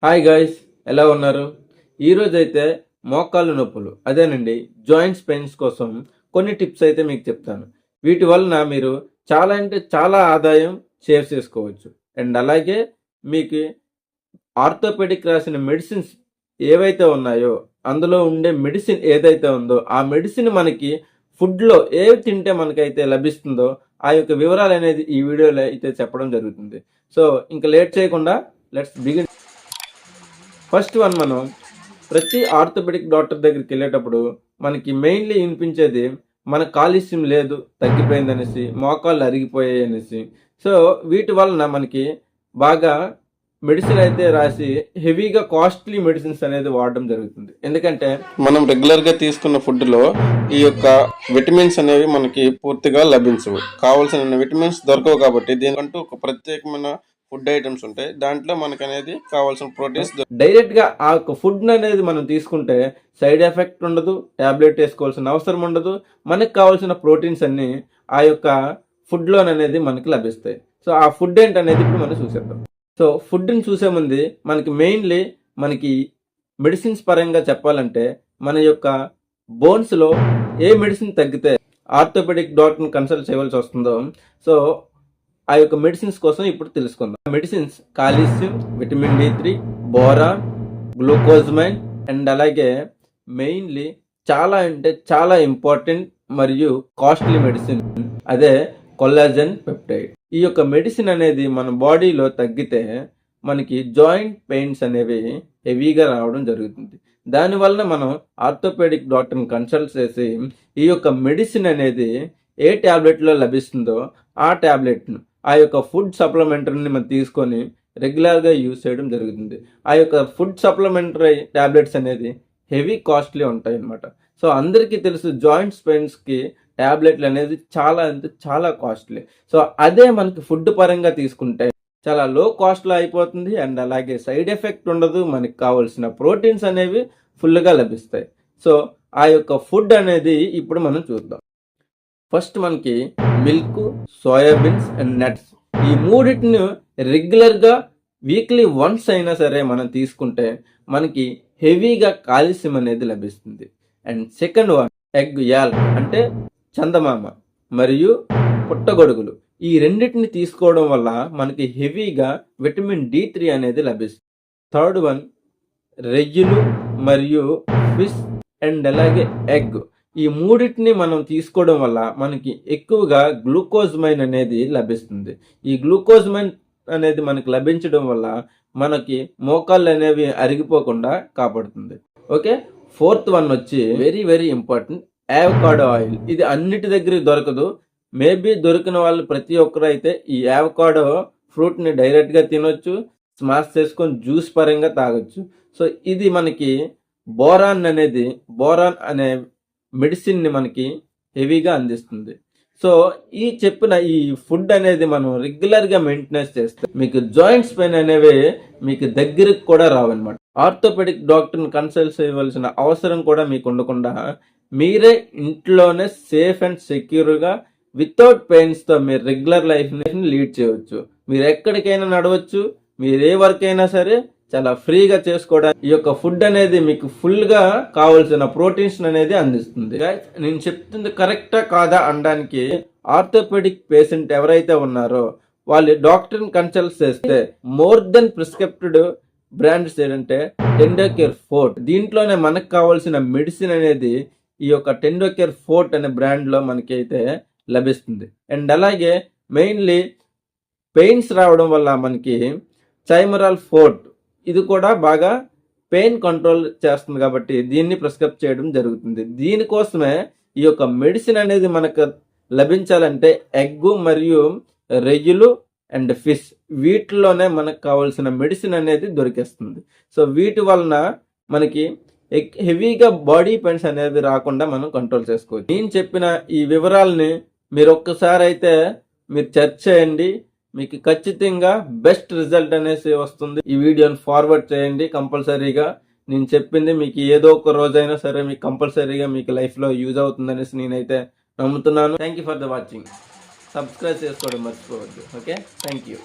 Hi guys, ఎలా ఉన్నారు? ఈరోజైతే మోకాళ్ళు నొప్పులు అదేనండి జాయింట్స్ పెయిన్స్ కోసం కొన్ని టిప్స్ అయితే మీకు చెప్తాను. వీటి వలన మీరు చాలా అంటే చాలా ఆదాయం సేవ్ చేసుకోవచ్చు. అండ్ అలాగే మీకు ఆర్థోపెడిక్ రాసిన మెడిసిన్స్ ఏవైతే ఉన్నాయో అందులో ఉండే మెడిసిన్ ఏదైతే ఉందో ఆ మెడిసిన్ మనకి ఫుడ్లో ఏవి తింటే మనకైతే లభిస్తుందో ఆ యొక్క వివరాలు అనేది ఈ వీడియోలో అయితే చెప్పడం జరుగుతుంది. సో ఇంకా లేట్ చేయకుండా లెట్స్ బిగిన్. ఫస్ట్ వన్, మనం ప్రతి ఆర్థోపెడిక్ డాక్టర్ దగ్గరికి వెళ్ళేటప్పుడు మనకి మెయిన్లీ వినిపించేది మన కాలుష్యం లేదు, తగ్గిపోయింది అనేసి, మోకాళ్ళు అరిగిపోయాయి అనేసి. సో వీటి వలన మనకి బాగా మెడిసిన్ అయితే రాసి హెవీగా కాస్ట్లీ మెడిసిన్స్ అనేది వాడడం జరుగుతుంది. ఎందుకంటే మనం రెగ్యులర్ గా తీసుకున్న ఫుడ్ లో ఈ యొక్క విటమిన్స్ అనేవి మనకి పూర్తిగా లభించవు. కావాల్సిన విటమిన్స్ దొరకవు కాబట్టి దీనికంటూ ఒక ప్రత్యేకమైన ఫుడ్ ఐటమ్స్ ఉంటాయి. దాంట్లో మనకు అనేది కావాల్సిన ప్రోటీన్స్ డైరెక్ట్ గా ఆ యొక్క ఫుడ్ అనేది మనం తీసుకుంటే సైడ్ ఎఫెక్ట్ ఉండదు, టాబ్లెట్ వేసుకోవాల్సిన అవసరం ఉండదు. మనకు కావాల్సిన ప్రోటీన్స్ అన్ని ఆ యొక్క ఫుడ్ లోననేది మనకి లభిస్తాయి. సో ఆ ఫుడ్ ఏంటనేది ఇప్పుడు మనం చూసేద్దాం. సో ఫుడ్ని చూసే ముందు మనకి మెయిన్లీ మనకి మెడిసిన్స్ పరంగా చెప్పాలంటే మన యొక్క బోన్స్లో ఏ మెడిసిన్ తగ్గితే ఆర్థోపెడిక్ డాక్టర్ని కన్సల్ట్ చేయవలసి వస్తుందో సో ఆ యొక్క మెడిసిన్స్ కోసం ఇప్పుడు తెలుసుకుందాం. Medicines calcium, vitamin D3, boron, glucosamine and అలాగే మెయిన్లీ చాలా అంటే చాలా ఇంపార్టెంట్ మరియు కాస్ట్లీ మెడిసిన్ అదే కొల్లాజన్ పెప్టైడ్. ఈ యొక్క మెడిసిన్ అనేది మన బాడీలో తగ్గితే మనకి జాయింట్ పెయిన్స్ అనేవి హెవీగా రావడం జరుగుతుంది. దానివల్ల మనం ఆర్థోపెడిక్ డాక్టర్ని కన్సల్ట్ చేసి ఈ యొక్క మెడిసిన్ అనేది ఏ ట్యాబ్లెట్లో లభిస్తుందో ఆ ట్యాబ్లెట్ను ఆ యొక్క ఫుడ్ సప్లిమెంటరీని మనం తీసుకొని రెగ్యులర్గా యూజ్ చేయడం జరుగుతుంది. ఆ యొక్క ఫుడ్ సప్లిమెంటరీ ట్యాబ్లెట్స్ అనేది హెవీ కాస్ట్లీ ఉంటాయి అన్నమాట. సో అందరికీ తెలుసు జాయింట్స్ పెయిన్స్కి ట్యాబ్లెట్లు అనేది చాలా అంటే చాలా కాస్ట్లీ. సో అదే మనకి ఫుడ్ పరంగా తీసుకుంటే చాలా లో కాస్ట్లో అయిపోతుంది అండ్ అలాగే సైడ్ ఎఫెక్ట్ ఉండదు. మనకి కావాల్సిన ప్రోటీన్స్ అనేవి ఫుల్గా లభిస్తాయి. సో ఆ యొక్క ఫుడ్ అనేది ఇప్పుడు మనం చూద్దాం. ఫస్ట్ మనకి మిల్క్, సోయాబీన్స్ అండ్ నట్స్ ఈ మూడింటిని రెగ్యులర్గా వీక్లీ వన్స్ అయినా సరే మనం తీసుకుంటే మనకి హెవీగా కాల్షియం అనేది లభిస్తుంది. And second one egg y'all అంటే చందమామ మరియు పుట్టగొడుగులు. ఈ రెండింటిని తీసుకోవడం వల్ల మనకి హెవీగా విటమిన్ D3 అనేది లభిస్తుంది. థర్డ్ వన్ రొయ్యలు మరియు ఫిష్ అండ్ అలాగే ఎగ్. ఈ మూడింటిని మనం తీసుకోవడం వల్ల మనకి ఎక్కువగా గ్లూకోజమైన్ అనేది లభిస్తుంది. ఈ గ్లూకోజమైన్ అనేది మనకి లభించడం వల్ల మనకి మోకాళ్ళు అనేవి అరిగిపోకుండా కాపాడుతుంది. ఓకే, ఫోర్త్ వన్ వచ్చి వెరీ వెరీ ఇంపార్టెంట్, యావకాడో ఆయిల్. ఇది అన్నిటి దగ్గర దొరకదు. మేబీ దొరికిన వాళ్ళు ప్రతి ఒక్కరు అయితే ఈ యావకాడో ఫ్రూట్ని డైరెక్ట్గా తినొచ్చు, స్మాష్ చేసుకొని జ్యూస్ పరంగా తాగొచ్చు. సో ఇది మనకి బోరాన్ అనే మెడిసిన్ని మనకి హెవీగా అందిస్తుంది. సో ఈ చెప్పిన ఈ ఫుడ్ అనేది మనం రెగ్యులర్గా మెయింటెనెన్స్ చేస్తే మీకు జాయింట్స్ పెయిన్ అనేవి మీకు దగ్గరికి కూడా రావన్నమాట. ఆర్థోపెడిక్ డాక్టర్ని కన్సల్ట్ చేయవలసిన అవసరం కూడా మీకు ఉండకుండా మీరే ఇంట్లోనే సేఫ్ అండ్ సెక్యూర్గా వితౌట్ పెయిన్స్తో మీరు రెగ్యులర్ లైఫ్ని లీడ్ చేయవచ్చు. మీరు ఎక్కడికైనా నడవచ్చు, మీరు ఏ వర్క్ అయినా సరే చాలా ఫ్రీగా చేసుకోవడానికి ఈ యొక్క ఫుడ్ అనేది మీకు ఫుల్గా కావాల్సిన ప్రోటీన్స్ అనేది అందిస్తుంది. నేను చెప్తుంది కరెక్టా కాదా అనడానికి ఆర్థోపెడిక్ పేషెంట్ ఎవరైతే ఉన్నారో వాళ్ళు డాక్టర్ని కన్సల్ట్ చేస్తే మోర్ దెన్ ప్రిస్క్రిప్టెడ్ బ్రాండ్స్ ఏంటంటే టెండోకేర్ ఫోర్ట్. దీంట్లోనే మనకు కావాల్సిన మెడిసిన్ అనేది ఈ యొక్క టెండోకేర్ ఫోర్ట్ అనే బ్రాండ్లో మనకి అయితే లభిస్తుంది. అండ్ అలాగే మెయిన్లీ పెయిన్స్ రావడం వల్ల మనకి చైమరాల్ ఫోర్ట్ ఇది కూడా బాగా పెయిన్ కంట్రోల్ చేస్తుంది కాబట్టి దీన్ని ప్రిస్క్రైబ్ చేయడం జరుగుతుంది. దీనికోసమే ఈ యొక్క మెడిసిన్ అనేది మనకు లభించాలంటే ఎగ్ మరియు రొయ్యలు అండ్ ఫిష్ వీటిలోనే మనకు కావాల్సిన మెడిసిన్ అనేది దొరికేస్తుంది. సో వీటి వలన మనకి హెవీగా బాడీ పెయిన్స్ అనేది రాకుండా మనం కంట్రోల్ చేసుకోవచ్చు. నేను చెప్పిన ఈ వివరాలని మీరు ఒక్కసారి అయితే మీరు సెర్చ్ చేయండి, మీకు ఖచ్చితంగా బెస్ట్ రిజల్ట్ అనేసి వస్తుంది. ఈ వీడియోని ఫార్వర్డ్ చేయండి కంపల్సరీగా. నేను చెప్పింది మీకు ఏదో ఒక రోజైనా సరే మీకు కంపల్సరీగా మీకు లైఫ్లో యూజ్ అవుతుంది అనేసి నేనైతే నమ్ముతున్నాను. Thank you for the watching. Subscribe చేసుకోవడం మర్చిపోవద్దు. Okay, thank you.